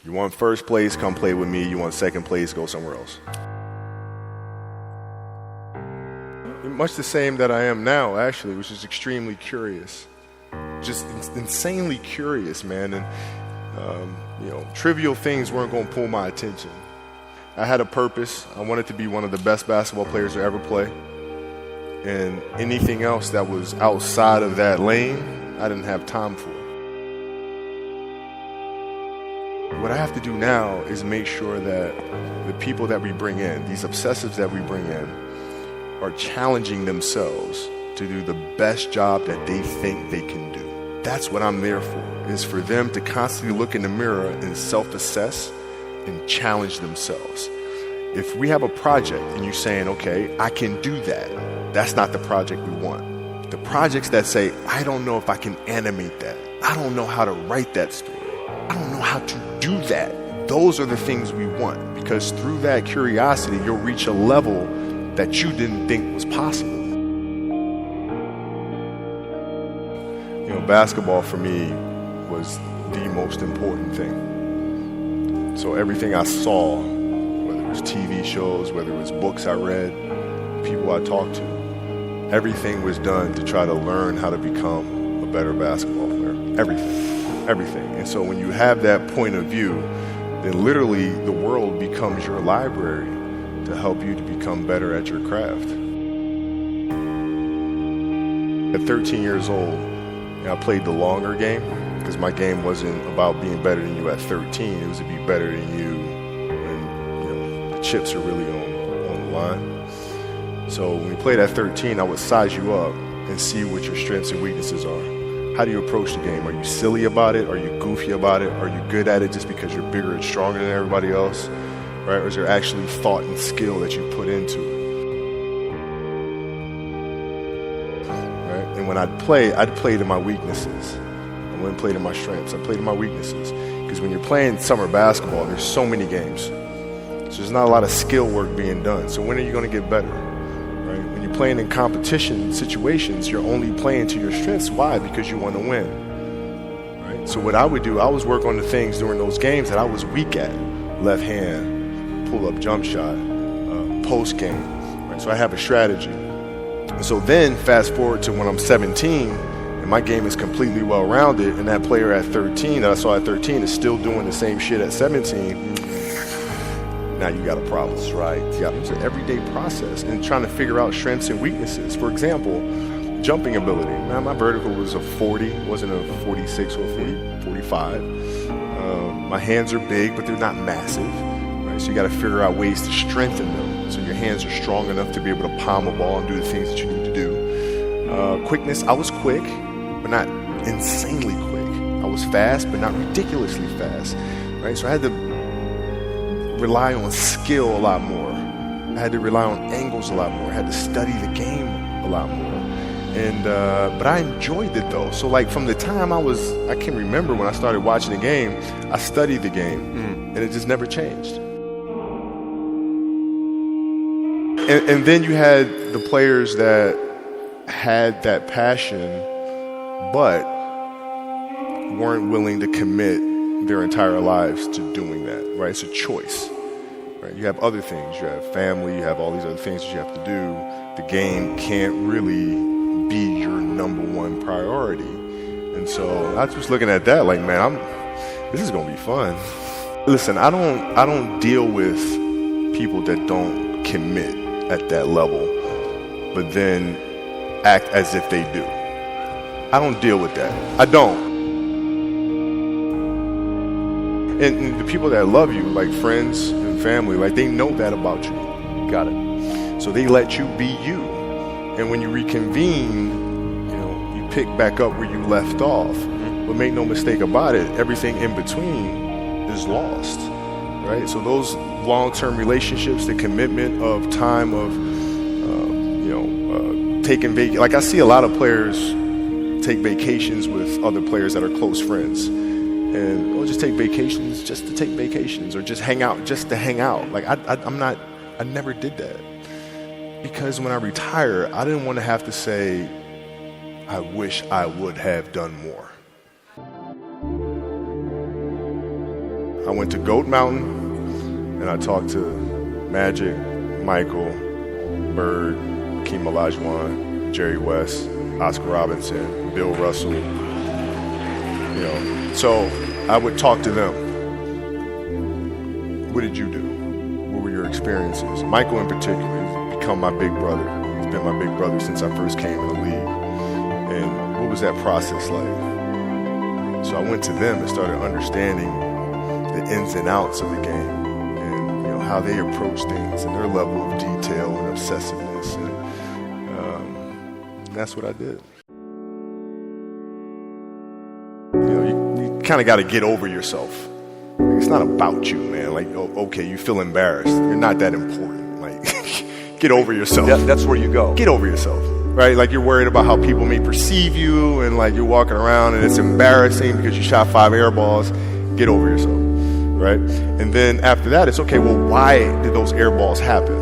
You want first place, come play with me. You want second place, go somewhere else. Much the same that I am now, actually, which is extremely curious. Just insanely curious, man. And, trivial things weren't going to pull my attention. I had a purpose. I wanted to be one of the best basketball players to ever play. And anything else that was outside of that lane, I didn't have time for. What I have to do now is make sure that the people that we bring in, these obsessives that we bring in, are challenging themselves to do the best job that they think they can do. That's what I'm there for, is for them to constantly look in the mirror and self-assess and challenge themselves. If we have a project and you're saying, okay, I can do that, that's not the project we want. The projects that say, I don't know if I can animate that. I don't know how to write that story. I don't know how to do that. Those are the things we want, because through that curiosity, you'll reach a level that you didn't think was possible. Basketball for me was the most important thing. So everything I saw, whether it was TV shows, whether it was books I read, people I talked to, everything was done to try to learn how to become a better basketball player. Everything. And so when you have that point of view, then literally the world becomes your library to help you to become better at your craft. At 13 years old, I played the longer game, because my game wasn't about being better than you at 13. It was to be better than you when the chips are really on the line. So when we played at 13, I would size you up and see what your strengths and weaknesses are. How do you approach the game? Are you silly about it? Are you goofy about it? Are you good at it just because you're bigger and stronger than everybody else? Right? Or is there actually thought and skill that you put into it? Right? And when I'd play to my weaknesses. I wouldn't play to my strengths. I played to my weaknesses. Because when you're playing summer basketball, there's so many games. So there's not a lot of skill work being done. So when are you going to get better? Right? When you're playing in competition situations, you're only playing to your strengths. Why? Because you want to win. Right? So what I would do, I was work on the things during those games that I was weak at. Left hand, pull-up jump shot, post game. Right? So I have a strategy. And so then fast forward to when I'm 17, and my game is completely well-rounded, and that player at 13 that I saw at 13 is still doing the same shit at 17, now you got a problem. That's right. Yeah, it's an everyday process and trying to figure out strengths and weaknesses. For example, jumping ability. Now, my vertical was a 40, wasn't a 46 or 45. My hands are big, but they're not massive. Right? So you got to figure out ways to strengthen them so your hands are strong enough to be able to palm a ball and do the things that you need to do. Quickness, I was quick, but not insanely quick. I was fast, but not ridiculously fast. Right? So I had to rely on skill a lot more. I had to rely on angles a lot more. I had to study the game a lot more. And but I enjoyed it though. So like from the time I can remember when I started watching the game, I studied the game, and it just never changed. And then you had the players that had that passion, but weren't willing to commit their entire lives to doing that, right? It's a choice, right? You have other things. You have family. You have all these other things that you have to do. The game can't really be your number one priority. And so I was just looking at that like, man, this is going to be fun. Listen, I don't deal with people that don't commit at that level, but then act as if they do. I don't deal with that. I don't. And the people that love you, like friends and family, like they know that about you. Got it. So they let you be you. And when you reconvene, you pick back up where you left off. But make no mistake about it, everything in between is lost. Right? So those long-term relationships, the commitment of time of, taking like I see a lot of players take vacations with other players that are close friends. And or just take vacations just to take vacations, or just hang out just to hang out. Like I never did that, because when I retire, I didn't want to have to say, I wish I would have done more. I went to Goat Mountain, and I talked to Magic, Michael, Bird, Hakeem Olajuwon, Jerry West, Oscar Robinson, Bill Russell. So I would talk to them. What did you do? What were your experiences? Michael in particular has become my big brother. He's been my big brother since I first came in the league. And what was that process like? So I went to them and started understanding the ins and outs of the game and how they approach things and their level of detail and obsessiveness. And that's what I did. You kind of got to get over yourself. It's not about you, man. Like, okay, you feel embarrassed. You're not that important. Like, get over yourself. That's where you go. Get over yourself, right? Like, you're worried about how people may perceive you, and like you're walking around and it's embarrassing because you shot 5 air balls. Get over yourself, right? And then after that, it's okay. Well, why did those air balls happen?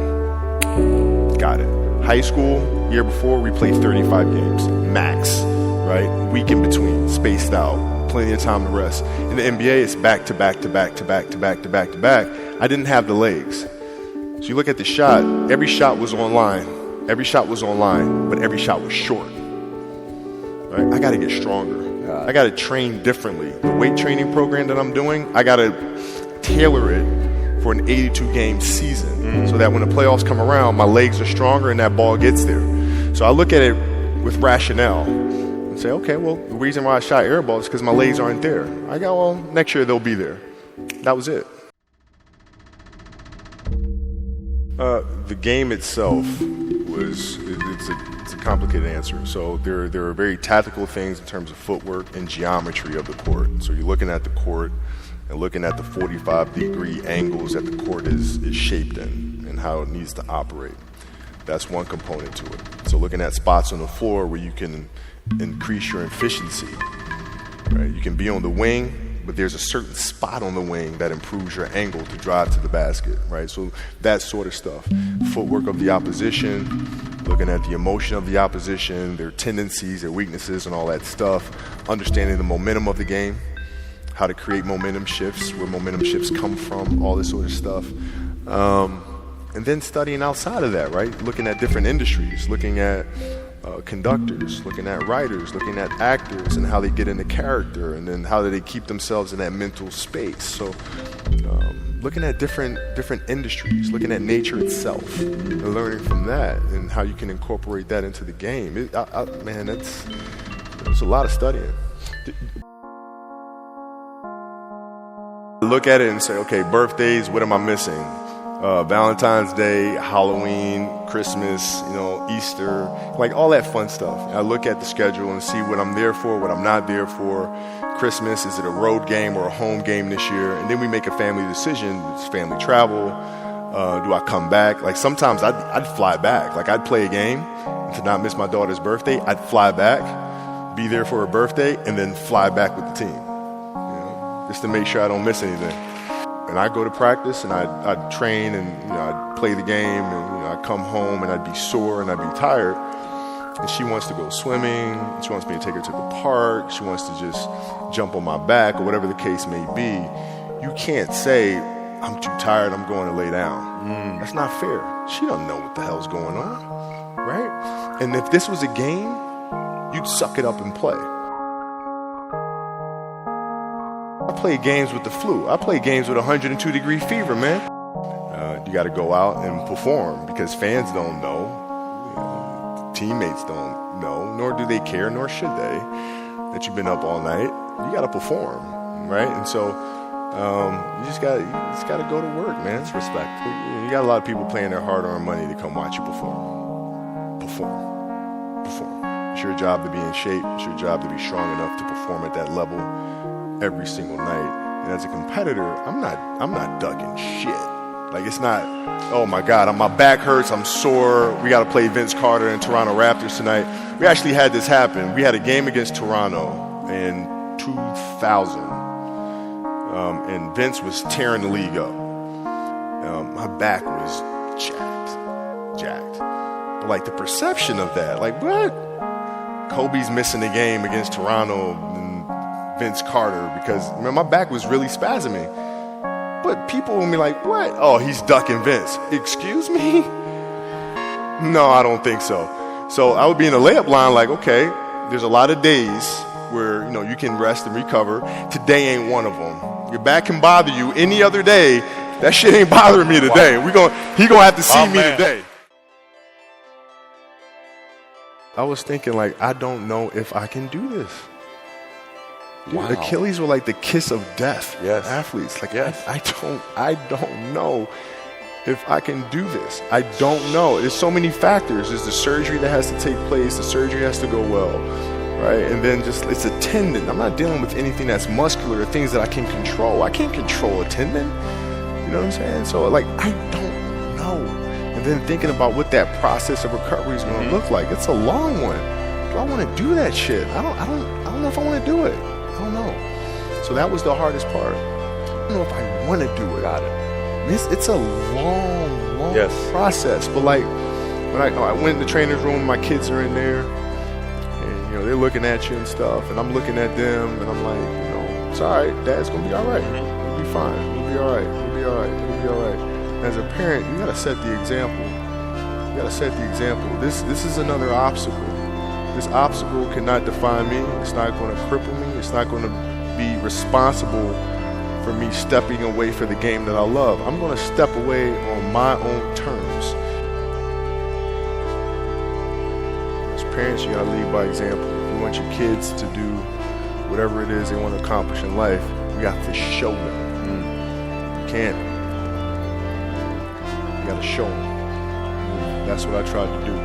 Got it. High school, year before, we played 35 games max, right? Week in between, spaced out. Plenty of time to rest. In the NBA, it's back to back to back to back to back to back to back. I didn't have the legs. So you look at the shot, every shot was online. Every shot was online, but every shot was short. Right? I got to get stronger. I got to train differently. The weight training program that I'm doing, I got to tailor it for an 82-game season so that when the playoffs come around, my legs are stronger and that ball gets there. So I look at it with rationale. Say, okay, well, the reason why I shot air balls is because my legs aren't there. I go, well, next year they'll be there. That was it. The game itself it's a complicated answer. So there are very tactical things in terms of footwork and geometry of the court. So you're looking at the court and looking at the 45-degree angles that the court is shaped in and how it needs to operate. That's one component to it. So looking at spots on the floor where you can increase your efficiency, right? You can be on the wing, but there's a certain spot on the wing that improves your angle to drive to the basket, right? So that sort of stuff. Footwork of the opposition, looking at the emotion of the opposition, their tendencies, their weaknesses, and all that stuff. Understanding the momentum of the game, how to create momentum shifts, where momentum shifts come from, all this sort of stuff. And then studying outside of that, right? Looking at different industries, looking at conductors, looking at writers, looking at actors and how they get into character, and then how do they keep themselves in that mental space. So looking at different industries, looking at nature itself and learning from that and how you can incorporate that into the game. Man, it's a lot of studying. Look at it and say, okay, birthdays, what am I missing? Valentine's Day, Halloween, Christmas, Easter, like all that fun stuff. I look at the schedule and see what I'm there for, what I'm not there for. Christmas, is it a road game or a home game this year? And then we make a family decision. It's family travel. Do I come back? Like sometimes I'd fly back. Like I'd play a game and to not miss my daughter's birthday, I'd fly back, be there for her birthday, and then fly back with the team, just to make sure I don't miss anything. And I'd go to practice and I'd train and I'd play the game and I'd come home and I'd be sore and I'd be tired. And she wants to go swimming. She wants me to take her to the park. She wants to just jump on my back or whatever the case may be. You can't say, I'm too tired, I'm going to lay down. That's not fair. She doesn't know what the hell's going on, right? And if this was a game, you'd suck it up and play. I play games with the flu. I play games with 102-degree fever, man. You got to go out and perform because fans don't know. Teammates don't know, nor do they care, nor should they, that you've been up all night. You got to perform, right? And so you just got to go to work, man. It's respect. You got a lot of people paying their hard-earned money to come watch you perform. It's your job to be in shape. It's your job to be strong enough to perform at that level every single night. And as a competitor, I'm not ducking shit. Like it's not, oh my God, my back hurts, I'm sore. We got to play Vince Carter and Toronto Raptors tonight. We actually had this happen. We had a game against Toronto in 2000, and Vince was tearing the league up. My back was jacked. But like the perception of that, like what? Kobe's missing the game against Toronto and Vince Carter because my back was really spasming. But people will be like, what? Oh, he's ducking Vince. Excuse me? No, I don't think so. So I would be in the layup line like, okay, there's a lot of days where, you know, you can rest and recover. Today ain't one of them. Your back can bother you any other day. That shit ain't bothering me today. Wow. He gonna have to see me today. I was thinking, like, I don't know if I can do this. Dude, wow. Achilles were like the kiss of death. Yes. Athletes. Like, yes. I don't know if I can do this. I don't know. There's so many factors. There's the surgery that has to take place. The surgery has to go well, right? And then just, it's a tendon. I'm not dealing with anything that's muscular or things that I can control. I can't control a tendon. You know what I'm saying? So, like, I don't know. And then thinking about what that process of recovery is going to look like. It's a long one. Do I want to do that shit? I don't know if I want to do it. I don't know. So that was the hardest part. I don't know if I want to do it. Got it. It's a long process. But like when I went in the trainer's room, my kids are in there, and you know they're looking at you and stuff, and I'm looking at them, and I'm like, you know, it's all right. Dad's gonna be all right. We'll be fine. We'll be all right. We'll be all right. We'll be all right. As a parent, you gotta set the example. You gotta set the example. This is another obstacle. This obstacle cannot define me. It's not going to cripple me. It's not going to be responsible for me stepping away for the game that I love. I'm going to step away on my own terms. As parents, you got to lead by example. If you want your kids to do whatever it is they want to accomplish in life, you have to show them. You can't. You got to show them. That's what I tried to do.